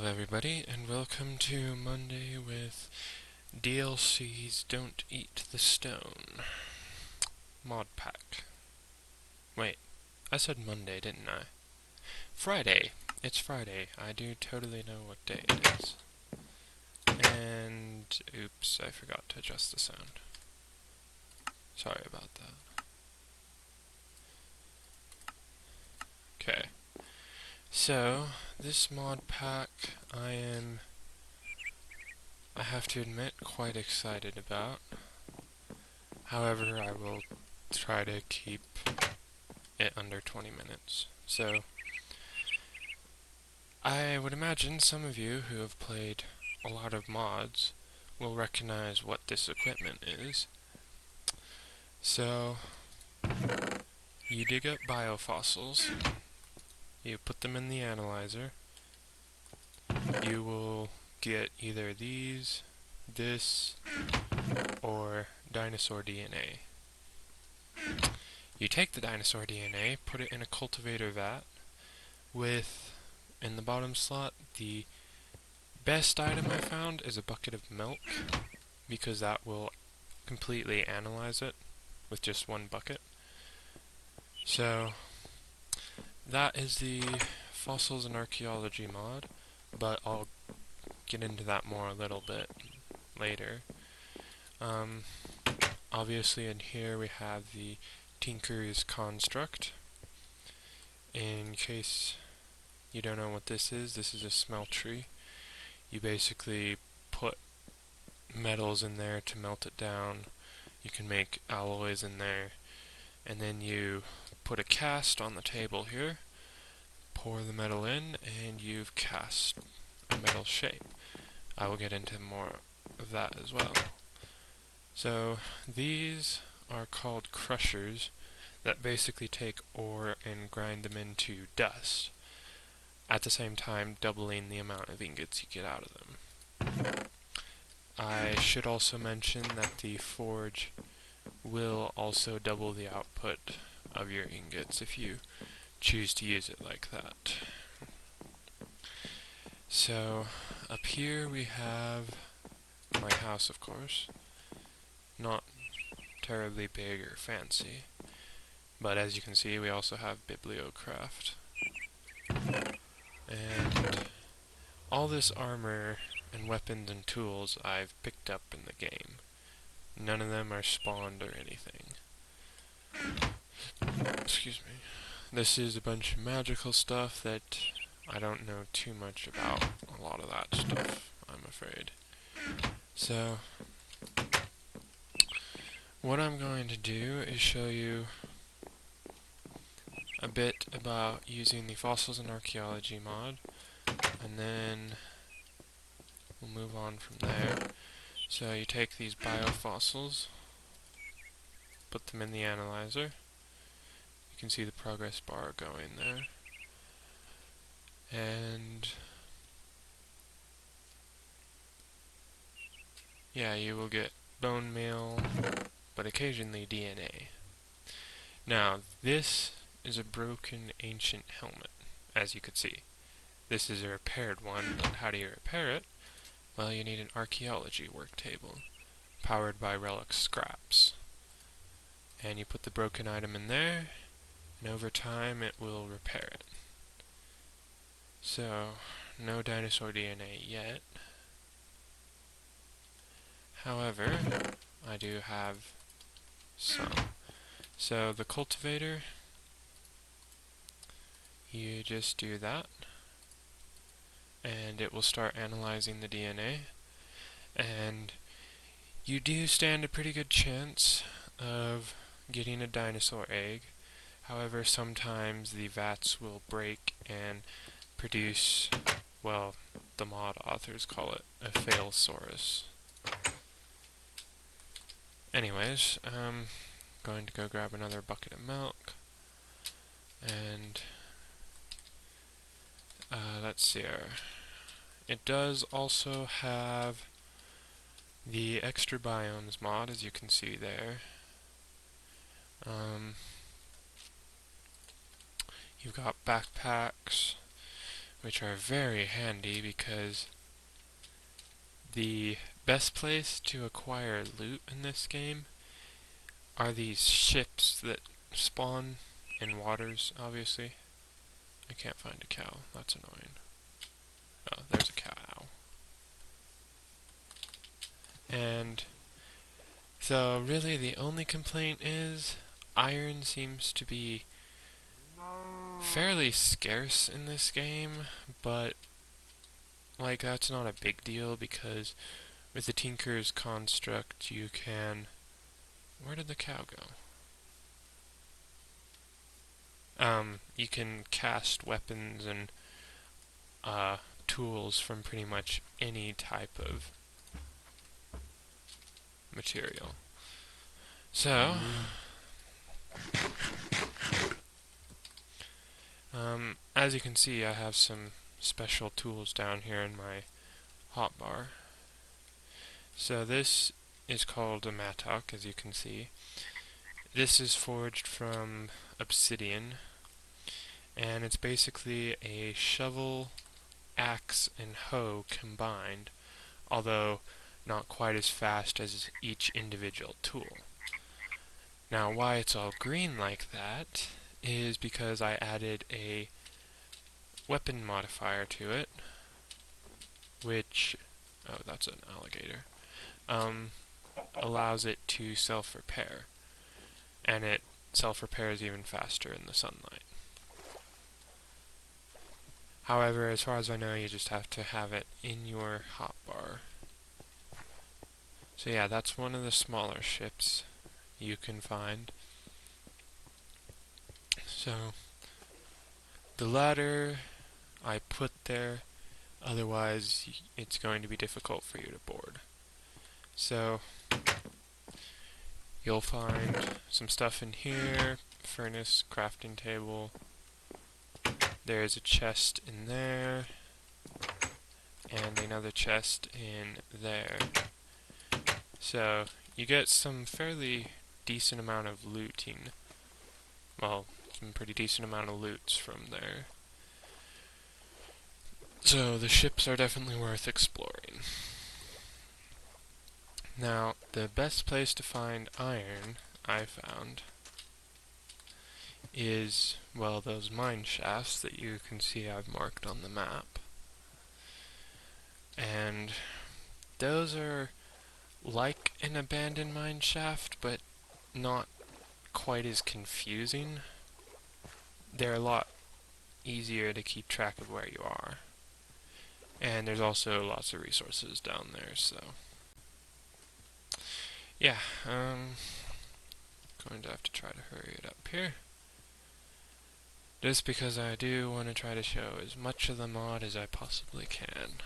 Hello everybody, and welcome to Monday with DLC's Don't Eat the Stone mod pack. Wait, I said Monday, didn't I? Friday! It's Friday. I do totally know what day it is. And, oops, I forgot to adjust the sound. Sorry about that. Okay. So, this mod pack I have to admit, quite excited about. However, I will try to keep it under 20 minutes. So, I would imagine some of you who have played a lot of mods will recognize what this equipment is. So, you dig up biofossils, you put them in the analyzer, you will get either these, this, or dinosaur DNA. You take the dinosaur DNA, put it in a cultivator vat with, in the bottom slot, the best item I found is a bucket of milk, because that will completely analyze it with just one bucket. So, that is the Fossils and Archaeology mod, but I'll get into that more a little bit later. Obviously in here we have the Tinker's Construct. In case you don't know what this is a smeltery. You basically put metals in there to melt it down. You can make alloys in there, and then you put a cast on the table here, pour the metal in, and you've cast a metal shape. I will get into more of that as well. So these are called crushers that basically take ore and grind them into dust, at the same time doubling the amount of ingots you get out of them. I should also mention that the forge will also double the output of your ingots if you choose to use it like that. So, up here we have my house, of course. Not terribly big or fancy, but as you can see we also have Bibliocraft. And all this armor and weapons and tools I've picked up in the game. None of them are spawned or anything. Excuse me. This is a bunch of magical stuff that I don't know too much about a lot of that stuff, I'm afraid. So, what I'm going to do is show you a bit about using the Fossils and Archaeology mod, and then we'll move on from there. So you take these biofossils, put them in the analyzer. You can see the progress bar going there. And yeah, you will get bone meal, but occasionally DNA. Now, this is a broken ancient helmet, as you could see. This is a repaired one, but how do you repair it? Well, you need an archaeology work table, powered by relic scraps. And you put the broken item in there, and over time it will repair it. So, no dinosaur DNA yet. However, I do have some. So the cultivator, you just do that, and it will start analyzing the DNA, and you do stand a pretty good chance of getting a dinosaur egg. However, sometimes the vats will break and produce, well, the mod authors call it a failsaurus. Anyways, I'm going to go grab another bucket of milk, and let's see here. It does also have the extra biomes mod, as you can see there. You've got backpacks which are very handy because the best place to acquire loot in this game are these ships that spawn in waters, obviously. I can't find a cow. That's annoying. Oh, there's a cow. And so really the only complaint is iron seems to be fairly scarce in this game, but like that's not a big deal because with the Tinker's construct you can... Where did the cow go? You can cast weapons and tools from pretty much any type of material. So, as you can see, I have some special tools down here in my hotbar. So this is called a mattock, as you can see. This is forged from obsidian, and it's basically a shovel, axe, and hoe combined, although not quite as fast as each individual tool. Now, why it's all green like that is because I added a weapon modifier to it, which, oh, that's an alligator, allows it to self-repair, and it self-repairs even faster in the sunlight. However, as far as I know, you just have to have it in your hotbar. So yeah, that's one of the smaller ships you can find. So the ladder I put there, otherwise it's going to be difficult for you to board. So you'll find some stuff in here, furnace, crafting table. There's a chest in there, and another chest in there. So you get some fairly decent amount of looting. Well, some pretty decent amount of loots from there. So the ships are definitely worth exploring. Now, the best place to find iron, I found, is, well, those mine shafts that you can see I've marked on the map. And those are like an abandoned mine shaft, but not quite as confusing. They're a lot easier to keep track of where you are. And there's also lots of resources down there, so... Yeah, going to have to try to hurry it up here. Just because I do want to try to show as much of the mod as I possibly can.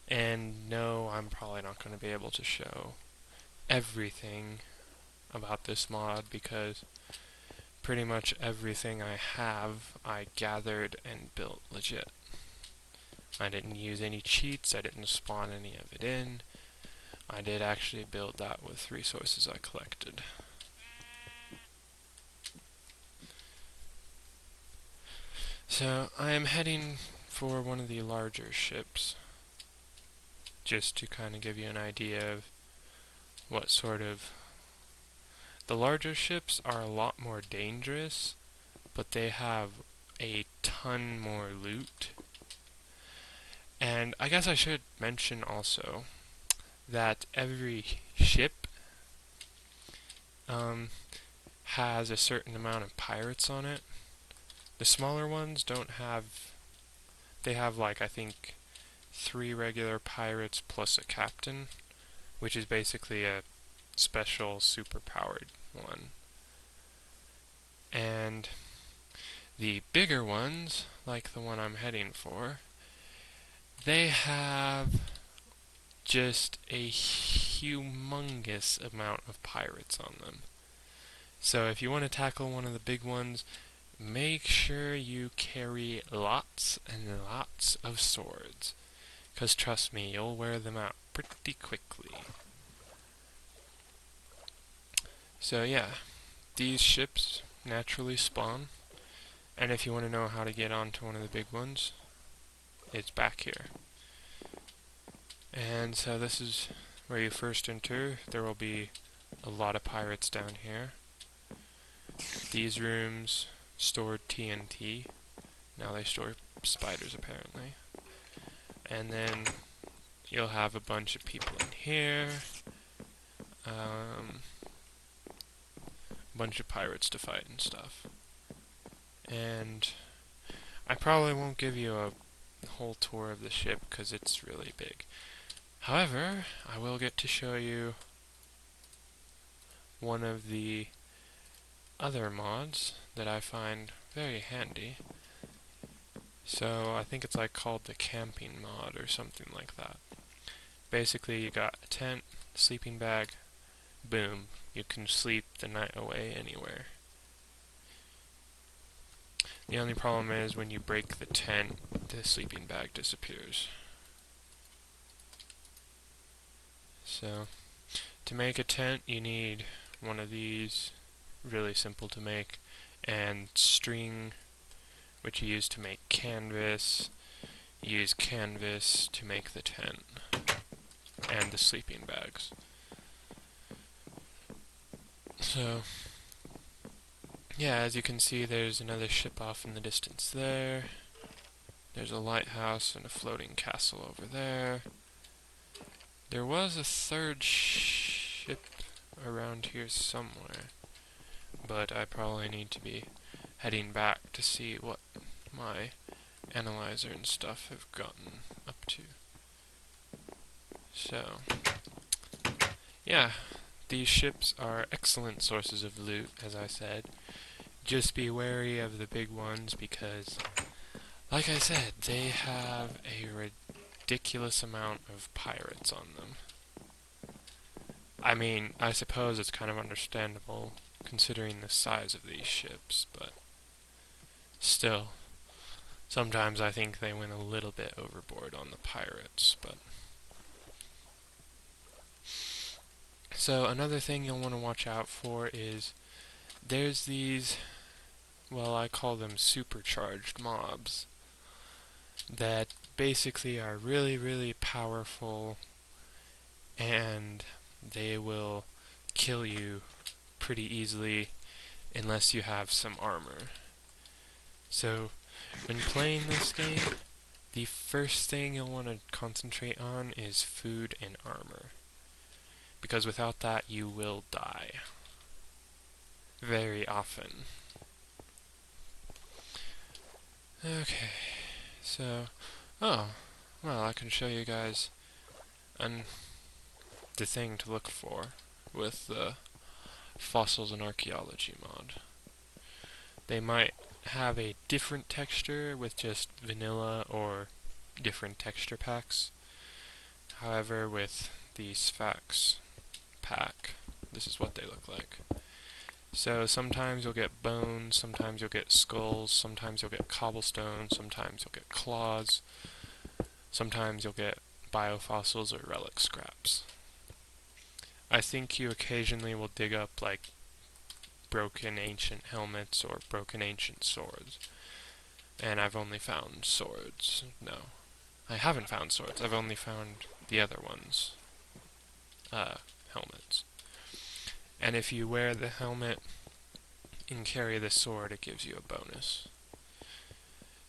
And no, I'm probably not going to be able to show everything about this mod because pretty much everything I have I gathered and built legit. I didn't use any cheats, I didn't spawn any of it in. I did actually build that with resources I collected. So I am heading for one of the larger ships, just to kind of give you an idea of what sort of... The larger ships are a lot more dangerous, but they have a ton more loot. And I guess I should mention also that every ship has a certain amount of pirates on it. The smaller ones don't have... They have, like, I think 3 regular pirates plus a captain, which is basically a special super-powered one. And the bigger ones, like the one I'm heading for, they have just a humongous amount of pirates on them. So if you want to tackle one of the big ones, make sure you carry lots and lots of swords, because trust me, you'll wear them out pretty quickly. So yeah, these ships naturally spawn, and if you want to know how to get onto one of the big ones, is back here. And so this is where you first enter. There will be a lot of pirates down here. These rooms stored TNT. Now they store spiders apparently. And then you'll have a bunch of people in here. A bunch of pirates to fight and stuff. And I probably won't give you a whole tour of the ship because it's really big. However, I will get to show you one of the other mods that I find very handy. So I think it's like called the camping mod or something like that. Basically you got a tent, sleeping bag, boom, you can sleep the night away anywhere. The only problem is when you break the tent, the sleeping bag disappears. So to make a tent you need one of these, really simple to make, and string, which you use to make canvas. You use canvas to make the tent and the sleeping bags. So yeah, as you can see, there's another ship off in the distance there. There's a lighthouse and a floating castle over there. There was a third ship around here somewhere, but I probably need to be heading back to see what my analyzer and stuff have gotten up to. So, yeah, these ships are excellent sources of loot, as I said. Just be wary of the big ones because, like I said, they have a ridiculous amount of pirates on them. I mean, I suppose it's kind of understandable considering the size of these ships, but still, sometimes I think they went a little bit overboard on the pirates, but... So another thing you'll want to watch out for is there's these, well, I call them supercharged mobs that basically are really, really powerful, and they will kill you pretty easily unless you have some armor. So when playing this game, the first thing you'll want to concentrate on is food and armor, because without that you will die very often. Okay, so, oh, well, I can show you guys the thing to look for with the fossils and archaeology mod. They might have a different texture with just vanilla or different texture packs. However, with the Sphax pack, this is what they look like. So sometimes you'll get bones, sometimes you'll get skulls, sometimes you'll get cobblestone, sometimes you'll get claws, sometimes you'll get biofossils or relic scraps. I think you occasionally will dig up like broken ancient helmets or broken ancient swords. And I've only found swords. No, I haven't found swords. I've only found the other ones. Helmets. And if you wear the helmet and carry the sword, it gives you a bonus.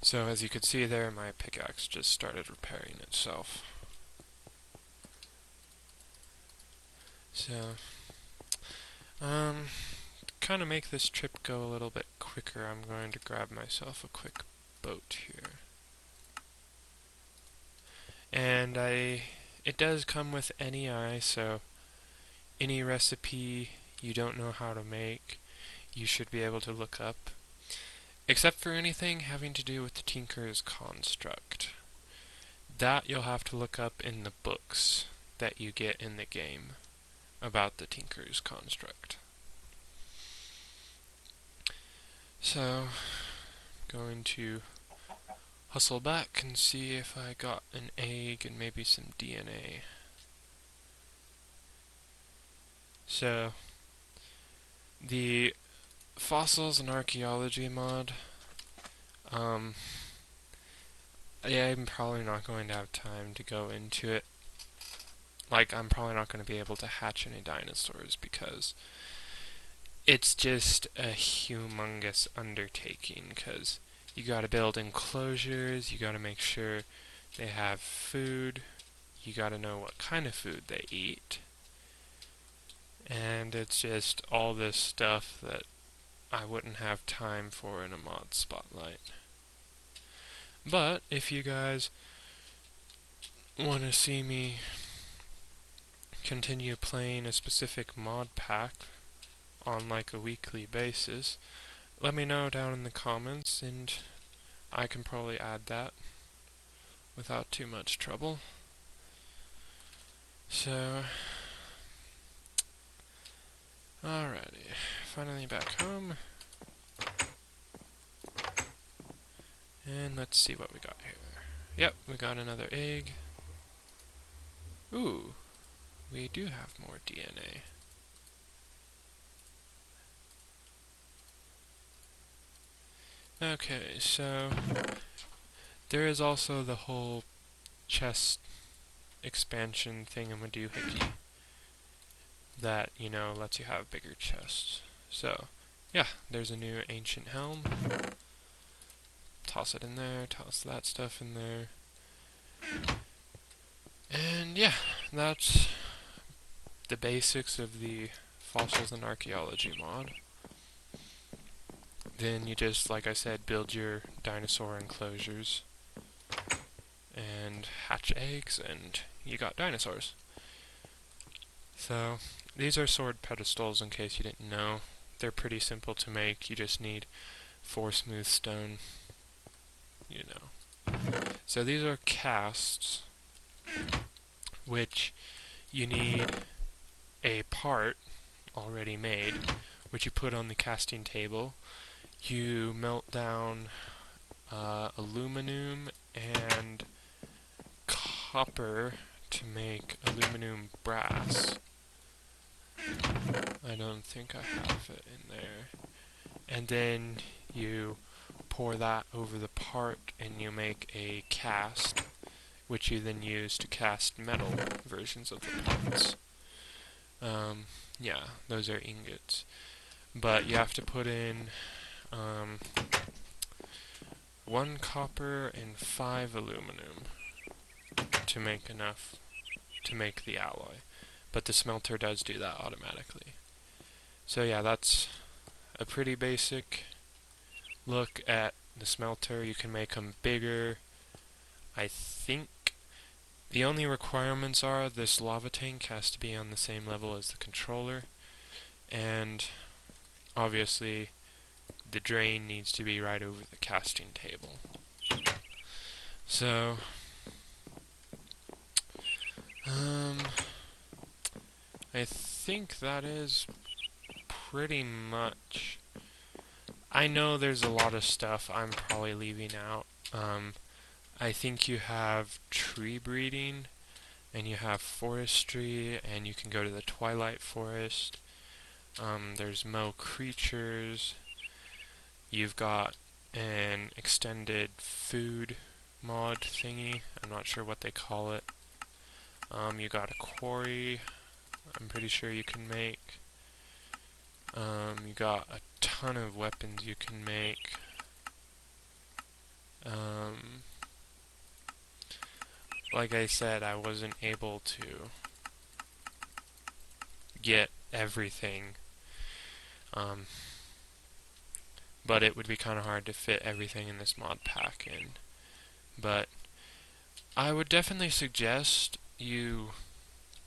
So as you could see there, my pickaxe just started repairing itself. So, kind of make this trip go a little bit quicker, I'm going to grab myself a quick boat here. And it does come with NEI, so any recipe you don't know how to make, you should be able to look up. Except for anything having to do with the Tinker's Construct. That you'll have to look up in the books that you get in the game about the Tinker's Construct. So, going to hustle back and see if I got an egg and maybe some DNA. So, the fossils and archaeology mod, Yeah, I'm probably not going to have time to go into it. Like, I'm probably not going to be able to hatch any dinosaurs because it's just a humongous undertaking. Because you got to build enclosures, you got to make sure they have food, you got to know what kind of food they eat, and it's just all this stuff that I wouldn't have time for in a mod spotlight. But if you guys want to see me continue playing a specific mod pack on like a weekly basis, let me know down in the comments and I can probably add that without too much trouble. So, alrighty, finally back home. And let's see what we got here. Yep, we got another egg. Ooh, we do have more DNA. Okay, so there is also the whole chest expansion thingamadoohickey that, you know, lets you have bigger chests. So, yeah, there's a new ancient helm. Toss it in there, toss that stuff in there. And yeah, that's the basics of the Fossils and Archaeology mod. Then you just, like I said, build your dinosaur enclosures and hatch eggs and you got dinosaurs. So, these are sword pedestals in case you didn't know. They're pretty simple to make, you just need 4 smooth stone, you know. So these are casts, which you need a part already made, which you put on the casting table. You melt down aluminum and copper to make aluminum brass. I don't think I have it in there. And then you pour that over the part and you make a cast, which you then use to cast metal versions of the parts. Yeah, those are ingots. But you have to put in 1 copper and 5 aluminum to make enough to make the alloy. But the smelter does do that automatically. So yeah, that's a pretty basic look at the smelter. You can make them bigger. I think the only requirements are this lava tank has to be on the same level as the controller, and obviously the drain needs to be right over the casting table. So, I think that is pretty much. I know there's a lot of stuff I'm probably leaving out. I think you have tree breeding, and you have forestry, and you can go to the Twilight Forest. There's Mo creatures. You've got an extended food mod thingy. I'm not sure what they call it. You got a quarry. I'm pretty sure you can make. You got a ton of weapons you can make. Like I said, I wasn't able to get everything. But it would be kind of hard to fit everything in this mod pack in. But I would definitely suggest you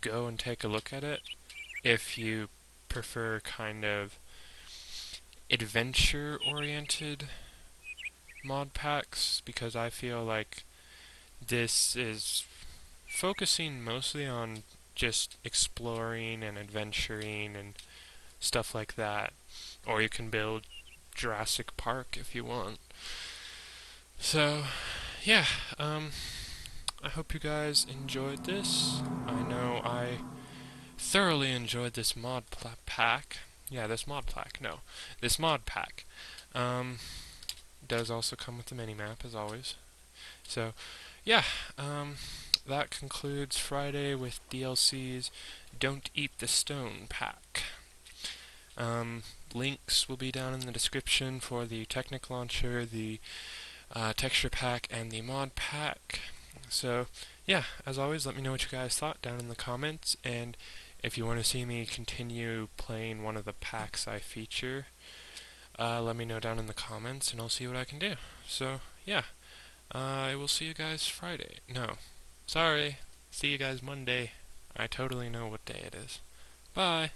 go and take a look at it if you prefer kind of adventure-oriented mod packs, because I feel like this is focusing mostly on just exploring and adventuring and stuff like that. Or you can build Jurassic Park if you want. So, yeah, I hope you guys enjoyed this. I know I thoroughly enjoyed this mod pack. Yeah, this mod pack. No, this mod pack. Does also come with the mini map as always. So, yeah, that concludes Friday with DLC's Don't Eat the Stone pack. Links will be down in the description for the Technic Launcher, the texture pack, and the mod pack. So, yeah, as always, let me know what you guys thought down in the comments, and if you want to see me continue playing one of the packs I feature, let me know down in the comments, and I'll see what I can do. So, yeah, I will see you guys Friday. No, sorry, see you guys Monday. I totally know what day it is. Bye!